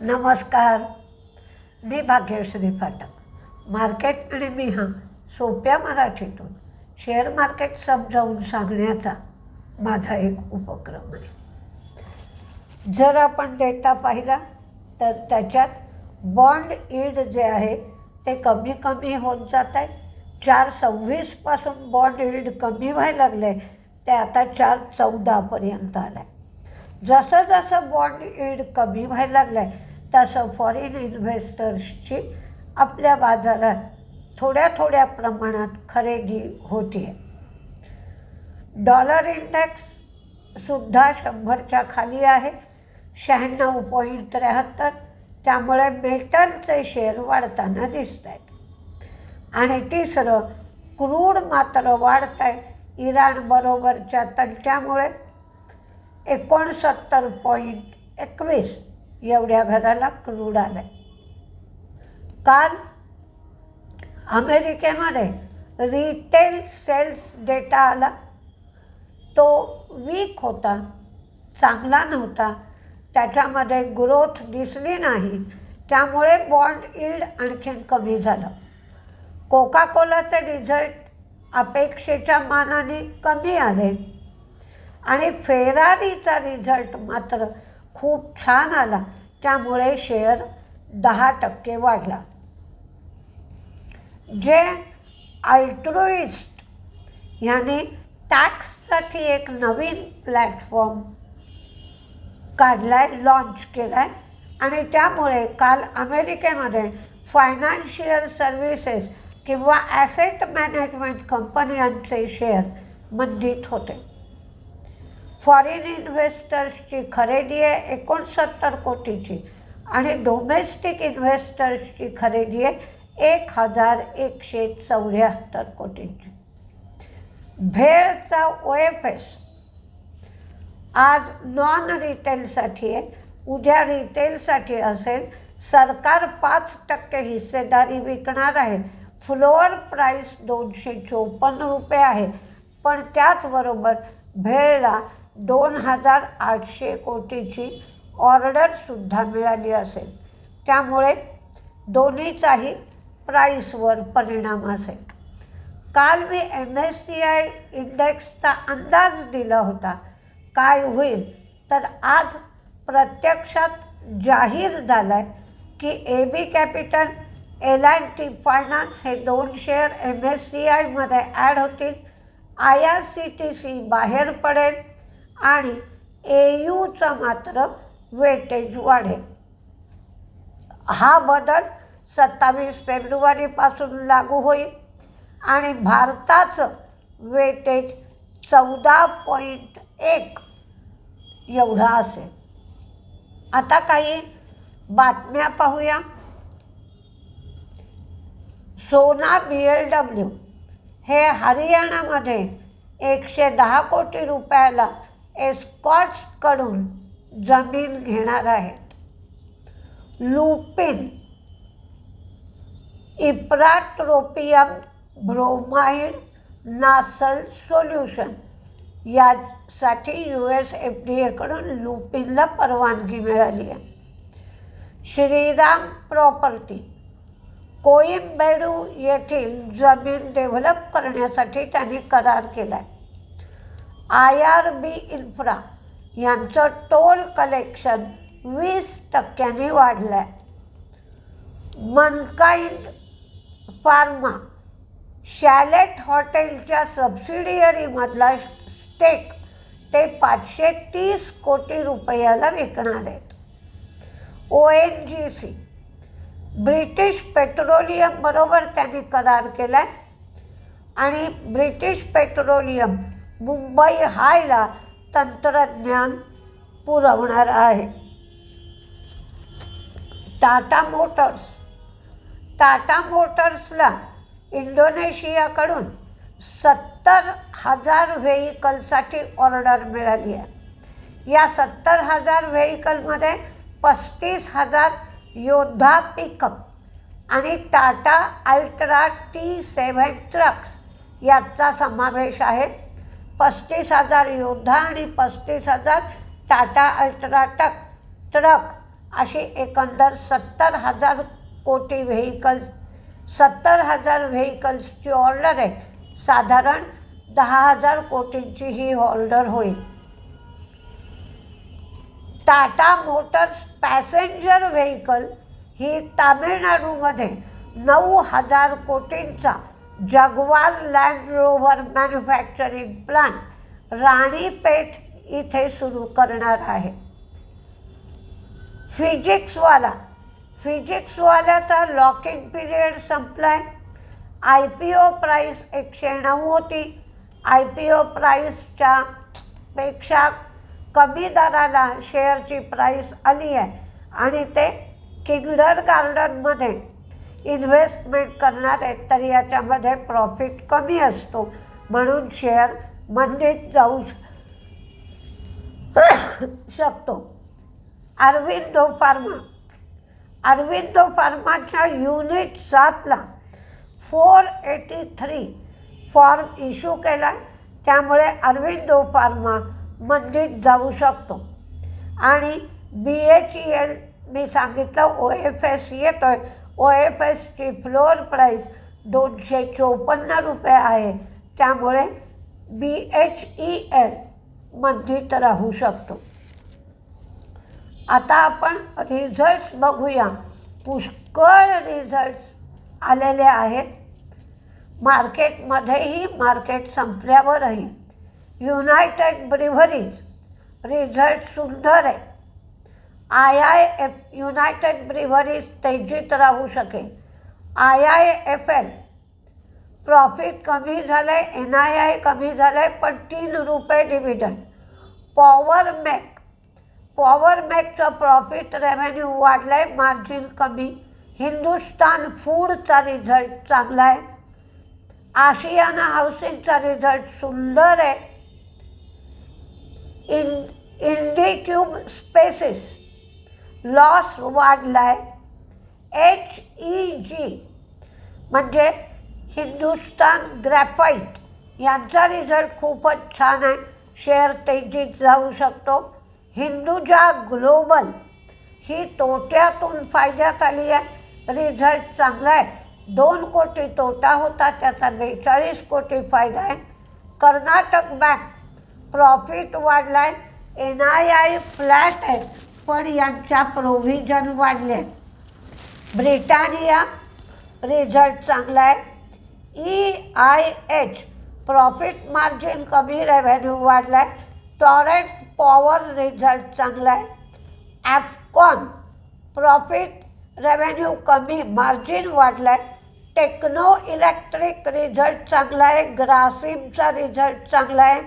नमस्कार. मी भाग्यश्री फाटक. मार्केट आणि मी हा सोप्या मराठीतून शेअर मार्केट समजावून सांगण्याचा माझा एक उपक्रम आहे. जर आपण डेटा पाहिला तर त्याच्यात बॉन्ड यील्ड जे आहे ते कमी कमी होत जात आहे. 4.26 बॉन्ड यील्ड कमी व्हायला लागले ते आता 4.14 आलं आहे. जसं जसं बॉन्ड यील्ड कमी व्हायला लागलं आहे तसं फॉरेन इन्व्हेस्टर्सची आपल्या बाजारात थोड्या थोड्या प्रमाणात खरेदी होते आहे. डॉलर इंडेक्ससुद्धा 100च्या खाली आहे, 96.73. त्यामुळे मेटलचे शेअर वाढताना दिसत आहेत. आणि तिसरं, क्रूड मात्र वाढत आहे. इराणबरोबरच्या तंट्यामुळे 69.21 एवढ्या घराला क्रूड आलं आहे. काल अमेरिकेमध्ये रिटेल सेल्स डेटा आला. तो वीक होता, चांगला नव्हता. त्याच्यामध्ये ग्रोथ दिसली नाही. त्यामुळे बॉन्ड यील्ड आणखीन कमी झालं. कोका कोलाचे रिझल्ट अपेक्षेच्या मानाने कमी आले आणि फेरारीचा रिझल्ट मात्र खूप छान आला. त्यामुळे शेअर 10% वाढला. जे अल्ट्रुइस्ट ह्याने टॅक्ससाठी एक नवीन प्लॅटफॉर्म काढलाय, लॉन्च केलाय आणि त्यामुळे काल अमेरिकेमध्ये फायनान्शियल सर्व्हिसेस किंवा ॲसेट मॅनेजमेंट कंपन्यांचे शेअर मंदीत होते. फॉरेन इन्व्हेस्टर्सची खरेदी आहे 69 कोटीची आणि डोमेस्टिक इन्व्हेस्टर्सची खरेदी आहे 1174 कोटीची. भेळचा OFS आज नॉन रिटेलसाठी आहे, उद्या रिटेलसाठी असेल. सरकार 5% हिस्सेदारी विकणार आहे. फ्लोअर प्राईस 254 रुपये आहे. पण त्याचबरोबर भेळला 2800 कोटीची ऑर्डरसुद्धा मिळाली असेल. त्यामुळे दोन्हीचाही प्राईसवर परिणाम असेल. काल मी MSCI इंडेक्सचा अंदाज दिला होता काय होईल, तर आज प्रत्यक्षात जाहीर झालं आहे की AB कॅपिटल, L&T फायनान्स हे 2 शेअर MSCIमध्ये ॲड होतील. IRCTC बाहेर पडेल आणि AUचं मात्र वेटेज वाढेल. हा बदल 27 फेब्रुवारीपासून लागू होईल आणि भारताचं वेटेज 14.1 एवढा असेल. आता काही बातम्या पाहूया. सोना BLW हे हरियाणामध्ये 110 कोटी रुपयाला एस्कॉर्ट्सकडून जमीन घेणार आहेत. Lupin ipratropium bromide nasal solution यासाठी US FDAकडून लुपिनला परवानगी मिळाली आहे. श्रीराम प्रॉपर्टी कोइंबेडू येथील जमीन डेव्हलप करण्यासाठी त्यांनी करार केला आहे. IRB इन्फ्रा यांचं टोल कलेक्शन 20% वाढलं आहे. मनकाइंड फार्मा शॅलेट हॉटेलच्या सबसिडियरीमधला स्टेक ते 530 कोटी रुपयाला विकणार आहेत. ONGC ब्रिटिश पेट्रोलियम बरोबर त्यांनी करार केला आहे आणि ब्रिटिश पेट्रोलियम मुंबई हायला तंत्रज्ञान पुरवणार आहे. टाटा मोटर्सला इंडोनेशियाकडून 70,000 व्हेकलसाठी ऑर्डर मिळाली आहे. या 70,000 व्हेकलमध्ये 35,000 योद्धा पिकअप आणि टाटा अल्ट्रा T7 ट्रक्स याचा समावेश आहे. 35,000 योद्धा आणि 35,000 टाटा अल्ट्रा ट्रक अशी एकंदर 70,000 कोटी व्हेकल्स 70,000 व्हेकल्सची ऑर्डर आहे. साधारण 10,000 कोटींची ही ऑर्डर होईल. टाटा मोटर्स पॅसेंजर व्हेकल ही तामिळनाडूमध्ये 9,000 कोटींचा Jaguar Land Rover manufacturing plant Ranipet इथे सुरू करणार आहे. फिजिक्सवाल्याचा लॉक इन पिरियड संपलाय. IPO प्राईस 109 होती. IPO प्राईसच्या पेक्षा कमी दराला शेअरची प्राईस आली आहे आणि ते किंगडर गार्डनमध्ये इन्व्हेस्टमेंट करणार आहेत, तर याच्यामध्ये प्रॉफिट कमी असतो म्हणून शेअर मंदीत जाऊ शकतो. अरविंदो फार्माच्या युनिट 7ला 483 फॉर्म इश्यू केला आहे. त्यामुळे अरविंदो फार्मा मंदीत जाऊ शकतो. आणि BHEL मी सांगितलं OFS येतो आहे. OFSची फ्लोअर प्राईस 254 रुपये आहे. त्यामुळे BHEL मंदीत राहू शकतो. आता आपण रिझल्ट्स बघूया. पुष्कळ रिझल्ट्स आलेले आहेत. मार्केटमध्येही मार्केट संपल्यावरही युनायटेड ब्रिव्हरीज रिझल्ट सुंदर आहे. युनायटेड ब्रिव्हरीज तेजीत राहू शकेल. IIFL प्रॉफिट कमी झालं आहे. NII कमी झालं आहे पण 3 रुपये डिव्हिडंड. पॉवरमेकचं प्रॉफिट रेव्हेन्यू वाढलं आहे, मार्जिन कमी. हिंदुस्तान फूडचा रिझल्ट चांगला आहे. आशियाना हाऊसिंगचा रिझल्ट सुंदर आहे. इंडिक्यूब स्पेसिस लॉस वाढला आहे. HEG म्हणजे हिंदुस्तान ग्रॅफाईट यांचा रिझल्ट खूपच छान आहे. शेअर तेजीत जाऊ शकतो. हिंदुजा ग्लोबल ही तोट्यातून फायद्यात आली आहे. रिझल्ट चांगला आहे. 2 कोटी तोटा होता, त्याचा 42 कोटी फायदा आहे. कर्नाटक बँक प्रॉफिट वाढला आहे. NII फ्लॅट आहे पण यांच्या प्रोव्हिजन वाढले. ब्रिटानिया रिझल्ट चांगला आहे. EIH प्रॉफिट मार्जिन कमी, रेव्हेन्यू वाढला आहे. टॉरेंट पॉवर रिझल्ट चांगला आहे. ॲफकॉन प्रॉफिट रेव्हेन्यू कमी, मार्जिन वाढला आहे. टेक्नो इलेक्ट्रिक रिझल्ट चांगला आहे. ग्रासिमचा रिझल्ट चांगला आहे.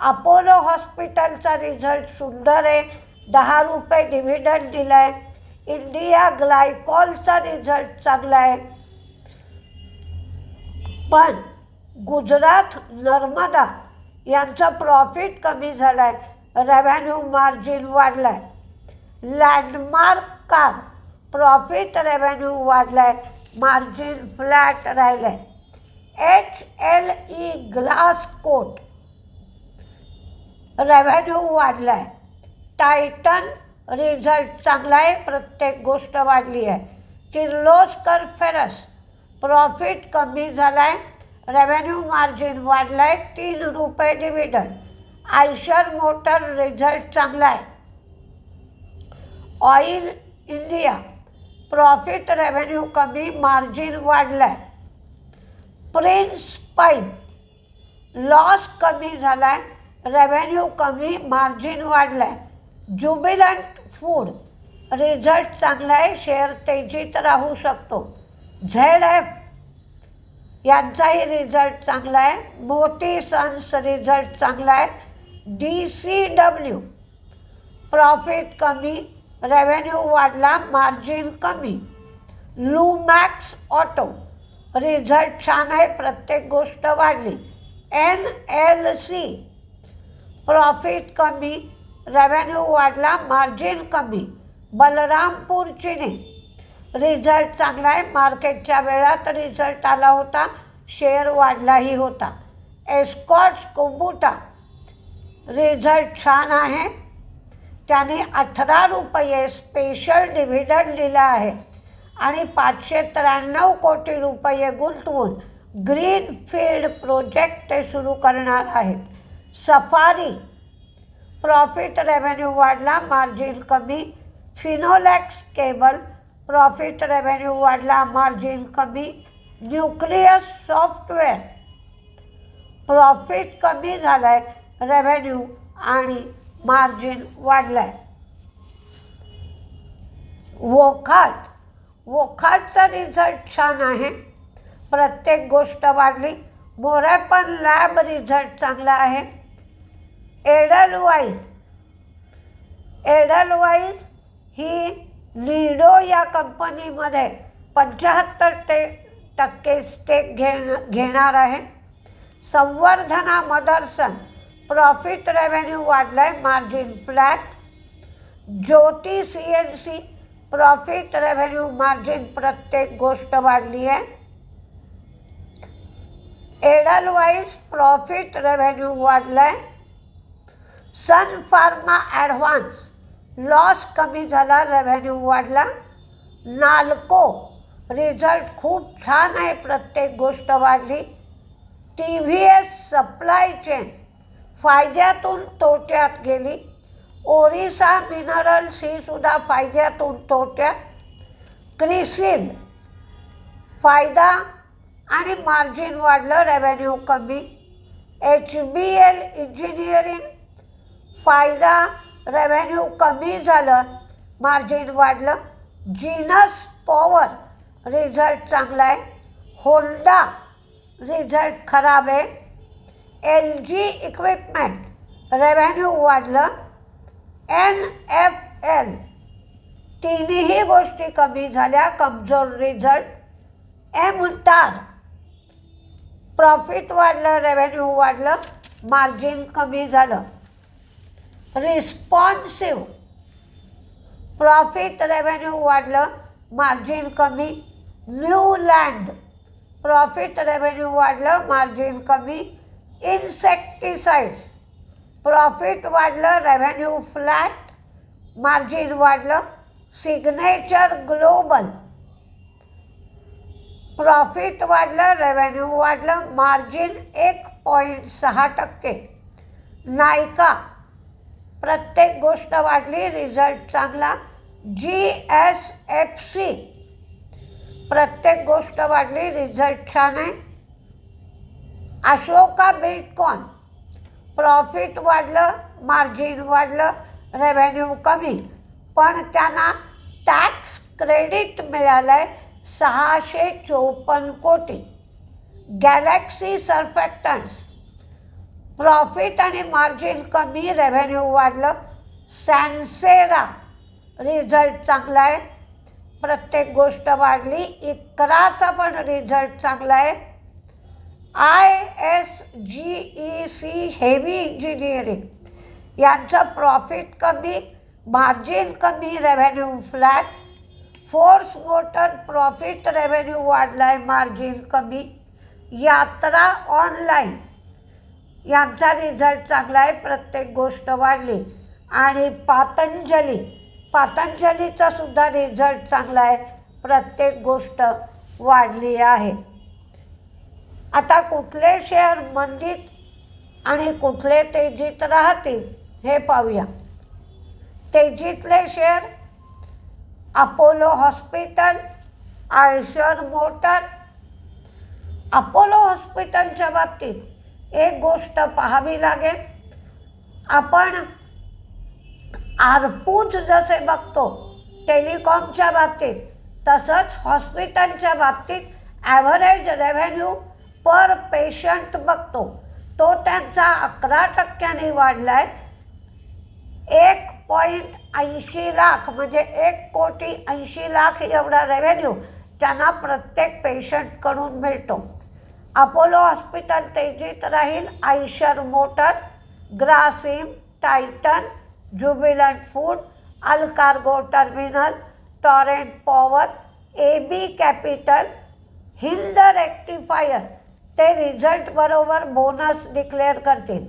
अपोलो हॉस्पिटलचा रिझल्ट सुंदर आहे. 10 रुपये डिव्हिडंड दिला आहे. इंडिया ग्लायकॉलचा रिझल्ट चांगला आहे. पण गुजरात नर्मदा यांचं प्रॉफिट कमी झालं आहे. रेव्हेन्यू मार्जिन वाढलं आहे. लँडमार्क कार प्रॉफिट रेव्हेन्यू वाढला आहे, मार्जिन फ्लॅट राहिलं आहे. HLE ग्लास कोट रेव्हेन्यू वाढला आहे. टायटन रिझल्ट चांगला आहे, प्रत्येक गोष्ट वाढली आहे. किर्लोस्कर फेरस प्रॉफिट कमी झाला आहे, रेव्हेन्यू मार्जिन वाढला आहे. 3 रुपये डिव्हिडंड. आयशर मोटर रिझल्ट चांगला आहे. ऑइल इंडिया प्रॉफिट रेव्हेन्यू कमी, मार्जिन वाढला आहे. प्रिन्स पाईप लॉस कमी झाला आहे, रेव्हेन्यू कमी, मार्जिन वाढला आहे. ज्युबिलंट फूड रिझल्ट चांगला आहे, शेअर तेजीत राहू शकतो. ZF यांचाही रिझल्ट चांगला आहे. मोती सन्स रिझल्ट चांगला आहे. DCW प्रॉफिट कमी, रेव्हेन्यू वाढला, मार्जिन कमी. लुमॅक्स ऑटो रिझल्ट छान आहे, प्रत्येक गोष्ट वाढली. NLC प्रॉफिट कमी, रेव्हेन्यू वाढला, मार्जिन कमी. बलरामपूर चिनी रिझल्ट चांगला आहे, मार्केटच्या वेळात रिझल्ट आला होता, शेअर वाढलाही होता. एस्कॉर्ट्स कुबुटा रिझल्ट छान आहे. त्याने 18 रुपये स्पेशल डिव्हिडंड दिला आहे आणि 593 कोटी रुपये गुंतवून ग्रीनफील्ड प्रोजेक्ट ते सुरू करणार आहेत. सफारी प्रॉफिट रेव्हेन्यू वाढला, मार्जिन कमी. फिनोलेक्स केबल प्रॉफिट रेव्हेन्यू वाढला, मार्जिन कमी. न्यूक्लियस सॉफ्टवेअर प्रॉफिट कमी झाला आहे, रेव्हेन्यू आणि मार्जिन वाढलं आहे. वोखाटचा रिझल्ट छान आहे, प्रत्येक गोष्ट वाढली. मोरॅपन लॅब रिझल्ट चांगला आहे. एडलवाईज ही लिडो या कंपनीमध्ये 75% स्टेक घेणार आहे. संवर्धना मदर्सन प्रॉफिट रेव्हेन्यू वाढला आहे, मार्जिन फ्लॅट. ज्योती CNC प्रॉफिट रेव्हेन्यू मार्जिन प्रत्येक गोष्ट वाढली आहे. एडलवाईज प्रॉफिट रेव्हेन्यू वाढला आहे. सन फार्मा ॲडव्हान्स लॉस कमी झाला, रेव्हेन्यू वाढला. नाल्को रिझल्ट खूप छान आहे, प्रत्येक गोष्ट वाढली. TVS सप्लाय चेन फायद्यातून तोट्यात गेली. ओरिसा मिनरल्स ही सुद्धा फायद्यातून तोट्यात. क्रिसिल फायदा आणि मार्जिन वाढलं, रेव्हेन्यू कमी. HBL इंजिनिअरिंग फायदा, रेव्हेन्यू कमी झालं, मार्जिन वाढलं. जीनस पॉवर रिझल्ट चांगला आहे. होंडा रिझल्ट खराब आहे. LG इक्विपमेंट रेव्हेन्यू वाढलं. NFL तिन्ही गोष्टी कमी झाल्या, कमजोर रिझल्ट. एमटार प्रॉफिट वाढलं, रेव्हेन्यू वाढलं, मार्जिन कमी झालं. रिस्पॉन्सिव्ह प्रॉफिट रेव्हेन्यू वाढलं, मार्जिन कमी. न्यूलँड प्रॉफिट रेव्हेन्यू वाढलं, मार्जिन कमी. इन्सेक्टिसाइड्स प्रॉफिट वाढलं, रेव्हेन्यू फ्लॅट, मार्जिन वाढलं. सिग्नेचर ग्लोबल प्रॉफिट वाढलं, रेव्हेन्यू वाढलं, मार्जिन 1.6%. नायका प्रत्येक गोष्ट वाढली, रिझल्ट चांगला. GSFC प्रत्येक गोष्ट वाढली, रिझल्ट छान आहे. अशोका बिल्डकॉन प्रॉफिट वाढलं, मार्जिन वाढलं, रेव्हेन्यू कमी, पण त्यांना टॅक्स क्रेडिट मिळालं आहे 654 कोटी. गॅलेक्सी सर्फॅक्टंट्स प्रॉफिट आणि मार्जिन कमी, रेव्हेन्यू वाढलं. सॅन्सेरा रिझल्ट चांगला आहे, प्रत्येक गोष्ट वाढली. इक्राचा पण रिझल्ट चांगला आहे. ISGEC हेवी इंजिनिअरिंग यांचं प्रॉफिट कमी, मार्जिन कमी, revenue flat. Force motor profit revenue वाढला आहे, मार्जिन कमी. यात्रा ऑनलाईन यांचा रिझल्ट चांगला आहे, प्रत्येक गोष्ट वाढली. आणि पातंजलीचा सुद्धा रिझल्ट चांगला आहे, प्रत्येक गोष्ट वाढली आहे. आता कुठले शेअर मंदीत आणि कुठले तेजीत राहतील हे पाहूया. तेजीतले share Apollo hospital, Eicher motor. Apollo हॉस्पिटलच्या बाबतीत एक गोष्ट पाहावी लागेल. आपण आरपूज जसे बघतो टेलिकॉमच्या बाबतीत, तसंच हॉस्पिटलच्या बाबतीत ॲव्हरेज रेव्हेन्यू पर पेशंट बघतो. तो त्यांचा 11% वाढला आहे. 1.80 लाख म्हणजे 1,80,00,000 एवढा रेव्हेन्यू त्यांना प्रत्येक पेशंटकडून मिळतो. अपोलो हॉस्पिटल तेजीत राहील. Eicher motor, Grasim, Titan, Jubilant food, Allcargo terminal, Torrent power, AB capital, Hind rectifier ते रिझल्ट बरोबर बोनस डिक्लेअर करतील.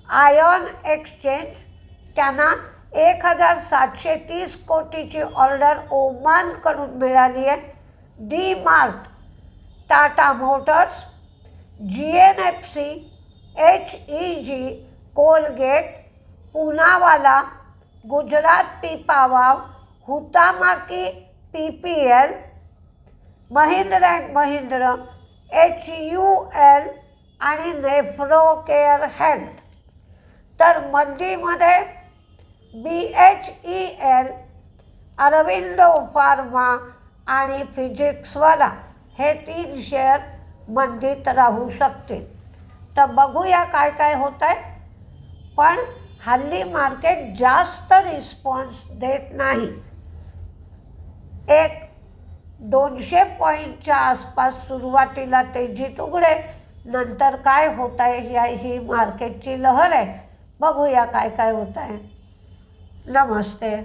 आयॉन एक्सचेंज त्यांना 1730 कोटीची ऑर्डर ओमानकडून मिळाली आहे. D Mart, Tata Motors, GNFC, HEG, Colgate, Poonawala, Gujarat Pipavav, Huhtamaki PPL, Mahindra and Mahindra, HUL आणि नेफ्रो केअर हेल्थ. तर मंदीमध्ये BHEL, अरविंदो फार्मा आणि फिजिक्सवाला हे 3 शेअर मंदीत राहू शकतील. तर बघूया काय काय होत आहे. पण हल्ली मार्केट जास्त रिस्पॉन्स देत नाही. 200 पॉईंटच्या आसपास सुरुवातीला तेजीत उघडे, नंतर काय होत आहे ही मार्केटची लहर आहे. बघूया काय काय होत आहे. नमस्ते.